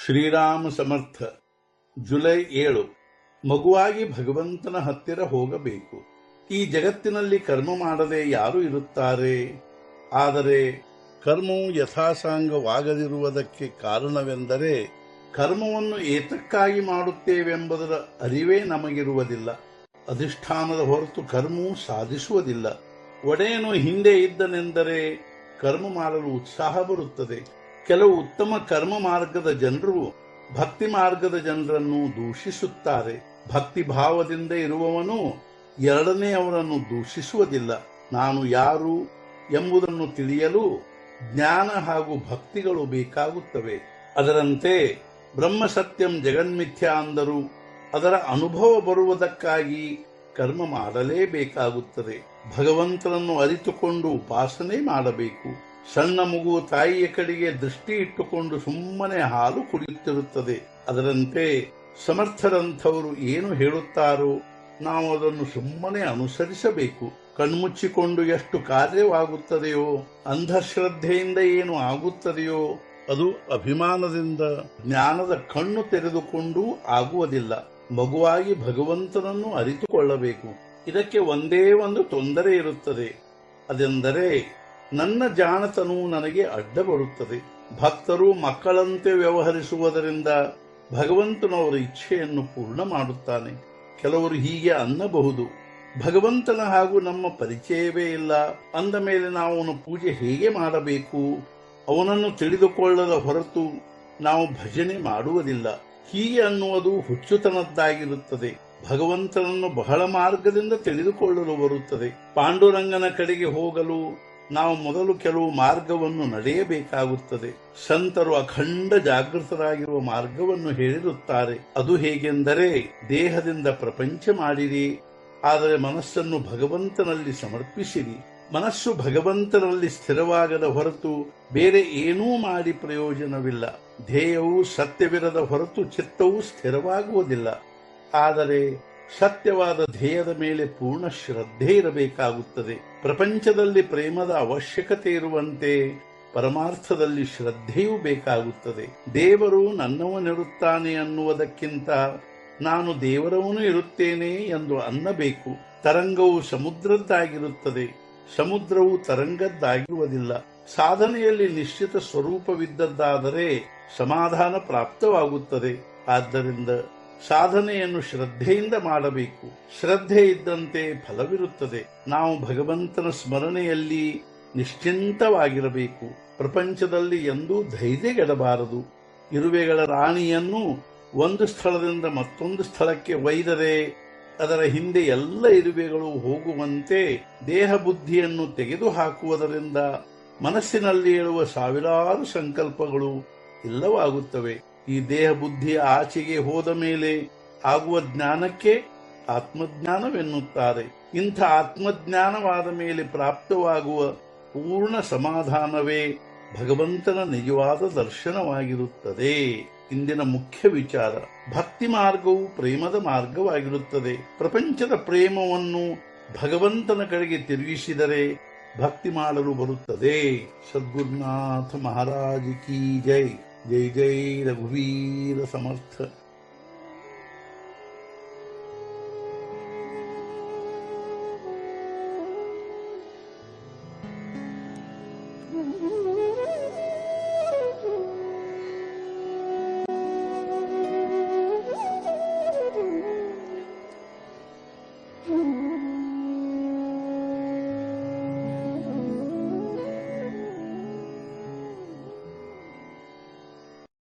ಶ್ರೀರಾಮ ಸಮರ್ಥ. July 7. ಮಗುವಾಗಿ ಭಗವಂತನ ಹತ್ತಿರ ಹೋಗಬೇಕು. ಈ ಜಗತ್ತಿನಲ್ಲಿ ಕರ್ಮ ಮಾಡದೆ ಯಾರು ಇರುತ್ತಾರೆ? ಆದರೆ ಕರ್ಮವು ಯಥಾಸಾಂಗವಾಗದಿರುವುದಕ್ಕೆ ಕಾರಣವೆಂದರೆ ಕರ್ಮವನ್ನು ಏತಕ್ಕಾಗಿ ಮಾಡುತ್ತೇವೆಂಬುದರ ಅರಿವೇ ನಮಗಿರುವುದಿಲ್ಲ. ಅಧಿಷ್ಠಾನದ ಹೊರತು ಕರ್ಮವು ಸಾಧಿಸುವುದಿಲ್ಲ. ಒಡೆಯನು ಹಿಂದೆ ಇದ್ದನೆಂದರೆ ಕರ್ಮ ಮಾಡಲು ಉತ್ಸಾಹ ಬರುತ್ತದೆ. ಕೆಲವು ಉತ್ತಮ ಕರ್ಮ ಮಾರ್ಗದ ಜನರು ಭಕ್ತಿ ಮಾರ್ಗದ ಜನರನ್ನು ದೂಷಿಸುತ್ತಾರೆ. ಭಕ್ತಿ ಭಾವದಿಂದ ಇರುವವನು ಎರಡನೆಯವರನ್ನು ದೂಷಿಸುವುದಿಲ್ಲ. ನಾನು ಯಾರು ಎಂಬುದನ್ನು ತಿಳಿಯಲು ಜ್ಞಾನ ಹಾಗೂ ಭಕ್ತಿಗಳು ಬೇಕಾಗುತ್ತವೆ. ಅದರಂತೆ ಬ್ರಹ್ಮ ಸತ್ಯಂ ಜಗನ್ಮಿಥ್ಯ ಅಂದರು ಅದರ ಅನುಭವ ಬರುವುದಕ್ಕಾಗಿ ಕರ್ಮ ಮಾಡಲೇಬೇಕಾಗುತ್ತದೆ. ಭಗವಂತನನ್ನು ಅರಿತುಕೊಂಡು ಉಪಾಸನೆ ಮಾಡಬೇಕು. ಸಣ್ಣ ಮಗು ತಾಯಿಯ ಕಡೆಗೆ ದೃಷ್ಟಿ ಇಟ್ಟುಕೊಂಡು ಸುಮ್ಮನೆ ಹಾಲು ಕುಡಿಯುತ್ತಿರುತ್ತದೆ. ಅದರಂತೆ ಸಮರ್ಥರಂಥವರು ಏನು ಹೇಳುತ್ತಾರೋ ನಾವು ಅದನ್ನು ಸುಮ್ಮನೆ ಅನುಸರಿಸಬೇಕು. ಕಣ್ಮುಚ್ಚಿಕೊಂಡು ಎಷ್ಟು ಕಾರ್ಯವಾಗುತ್ತದೆಯೋ, ಅಂಧಶ್ರದ್ಧೆಯಿಂದ ಏನು ಆಗುತ್ತದೆಯೋ ಅದು ಅಭಿಮಾನದಿಂದ ಜ್ಞಾನದ ಕಣ್ಣು ತೆರೆದುಕೊಂಡು ಆಗುವುದಿಲ್ಲ. ಮಗುವಾಗಿ ಭಗವಂತನನ್ನು ಅರಿತುಕೊಳ್ಳಬೇಕು. ಇದಕ್ಕೆ ಒಂದೇ ಒಂದು ತೊಂದರೆ ಇರುತ್ತದೆ. ಅದೆಂದರೆ ನನ್ನ ಜಾಣತನು ನನಗೆ ಅಡ್ಡ ಬರುತ್ತದೆ. ಭಕ್ತರು ಮಕ್ಕಳಂತೆ ವ್ಯವಹರಿಸುವುದರಿಂದ ಭಗವಂತನವರ ಇಚ್ಛೆಯನ್ನು ಪೂರ್ಣ ಮಾಡುತ್ತಾನೆ. ಕೆಲವರು ಹೀಗೆ ಅನ್ನಬಹುದು, ಭಗವಂತನ ಹಾಗೂ ನಮ್ಮ ಪರಿಚಯವೇ ಇಲ್ಲ ಅಂದ ಮೇಲೆ ನಾವು ಅವನ ಪೂಜೆ ಹೇಗೆ ಮಾಡಬೇಕು? ಅವನನ್ನು ತಿಳಿದುಕೊಳ್ಳದ ಹೊರತು ನಾವು ಭಜನೆ ಮಾಡುವುದಿಲ್ಲ. ಹೀಗೆ ಅನ್ನುವುದು ಹುಚ್ಚುತನದ್ದಾಗಿರುತ್ತದೆ. ಭಗವಂತನನ್ನು ಬಹಳ ಮಾರ್ಗದಿಂದ ತಿಳಿದುಕೊಳ್ಳಲು ಬರುತ್ತದೆ. ಪಾಂಡುರಂಗನ ಕಡೆಗೆ ಹೋಗಲು ನಾವು ಮೊದಲು ಕೆಲವು ಮಾರ್ಗವನ್ನು ನಡೆಯಬೇಕಾಗುತ್ತದೆ. ಸಂತರು ಅಖಂಡ ಜಾಗೃತರಾಗಿರುವ ಮಾರ್ಗವನ್ನು ಹೇಳಿರುತ್ತಾರೆ. ಅದು ಹೇಗೆಂದರೆ, ದೇಹದಿಂದ ಪ್ರಪಂಚ ಮಾಡಿರಿ, ಆದರೆ ಮನಸ್ಸನ್ನು ಭಗವಂತನಲ್ಲಿ ಸಮರ್ಪಿಸಿರಿ. ಮನಸ್ಸು ಭಗವಂತನಲ್ಲಿ ಸ್ಥಿರವಾಗದ ಹೊರತು ಬೇರೆ ಏನೂ ಮಾಡಿ ಪ್ರಯೋಜನವಿಲ್ಲ. ಧ್ಯೇಯವು ಸತ್ಯವಿರದ ಹೊರತು ಚಿತ್ತವು ಸ್ಥಿರವಾಗುವುದಿಲ್ಲ. ಆದರೆ ಸತ್ಯವಾದ ಧ್ಯೇಯದ ಮೇಲೆ ಪೂರ್ಣ ಶ್ರದ್ಧೆ ಇರಬೇಕಾಗುತ್ತದೆ. ಪ್ರಪಂಚದಲ್ಲಿ ಪ್ರೇಮದ ಅವಶ್ಯಕತೆ ಇರುವಂತೆ ಪರಮಾರ್ಥದಲ್ಲಿ ಶ್ರದ್ಧೆಯೂ ಬೇಕಾಗುತ್ತದೆ. ದೇವರು ನನ್ನವನಿರುತ್ತಾನೆ ಅನ್ನುವುದಕ್ಕಿಂತ ನಾನು ದೇವರವನು ಇರುತ್ತೇನೆ ಎಂದು ಅನ್ನಬೇಕು. ತರಂಗವು ಸಮುದ್ರದ್ದಾಗಿರುತ್ತದೆ, ಸಮುದ್ರವು ತರಂಗದ್ದಾಗಿರುವುದಿಲ್ಲ. ಸಾಧನೆಯಲ್ಲಿ ನಿಶ್ಚಿತ ಸ್ವರೂಪವಿದ್ದದ್ದಾದರೆ ಸಮಾಧಾನ ಪ್ರಾಪ್ತವಾಗುತ್ತದೆ. ಆದ್ದರಿಂದ ಸಾಧನೆಯನ್ನು ಶ್ರದ್ಧೆಯಿಂದ ಮಾಡಬೇಕು. ಶ್ರದ್ಧೆ ಇದ್ದಂತೆ ಫಲವಿರುತ್ತದೆ. ನಾವು ಭಗವಂತನ ಸ್ಮರಣೆಯಲ್ಲಿ ನಿಶ್ಚಿಂತವಾಗಿರಬೇಕು. ಪ್ರಪಂಚದಲ್ಲಿ ಎಂದೂ ಧೈರ್ಯಗೆಡಬಾರದು. ಇರುವೆಗಳ ರಾಣಿಯನ್ನು ಒಂದು ಸ್ಥಳದಿಂದ ಮತ್ತೊಂದು ಸ್ಥಳಕ್ಕೆ ಒಯ್ದರೆ ಅದರ ಹಿಂದೆ ಎಲ್ಲ ಇರುವೆಗಳು ಹೋಗುವಂತೆ ದೇಹ ಬುದ್ಧಿಯನ್ನು ತೆಗೆದುಹಾಕುವುದರಿಂದ ಮನಸ್ಸಿನಲ್ಲಿ ಇರುವ ಸಾವಿರಾರು ಸಂಕಲ್ಪಗಳು ಇಲ್ಲವಾಗುತ್ತವೆ. ಈ ದೇಹ ಬುದ್ಧಿಯ ಆಚೆಗೆ ಹೋದ ಮೇಲೆ ಆಗುವ ಜ್ಞಾನಕ್ಕೆ ಆತ್ಮಜ್ಞಾನವೆನ್ನುತ್ತಾರೆ. ಇಂಥ ಆತ್ಮಜ್ಞಾನವಾದ ಮೇಲೆ ಪ್ರಾಪ್ತವಾಗುವ ಪೂರ್ಣ ಸಮಾಧಾನವೇ ಭಗವಂತನ ನಿಜವಾದ ದರ್ಶನವಾಗಿರುತ್ತದೆ. ಇಂದಿನ ಮುಖ್ಯ ವಿಚಾರ, ಭಕ್ತಿ ಮಾರ್ಗವು ಪ್ರೇಮದ ಮಾರ್ಗವಾಗಿರುತ್ತದೆ. ಪ್ರಪಂಚದ ಪ್ರೇಮವನ್ನು ಭಗವಂತನ ಕಡೆಗೆ ತಿರುಗಿಸಿದರೆ ಭಕ್ತಿ ಮಾಡಲು ಬರುತ್ತದೆ. ಸದ್ಗುರುನಾಥ ಮಹಾರಾಜ್ ಕಿ ಜೈ. ಜೈ ಜೈ ರಘುವೀರ ಸಮರ್ಥ.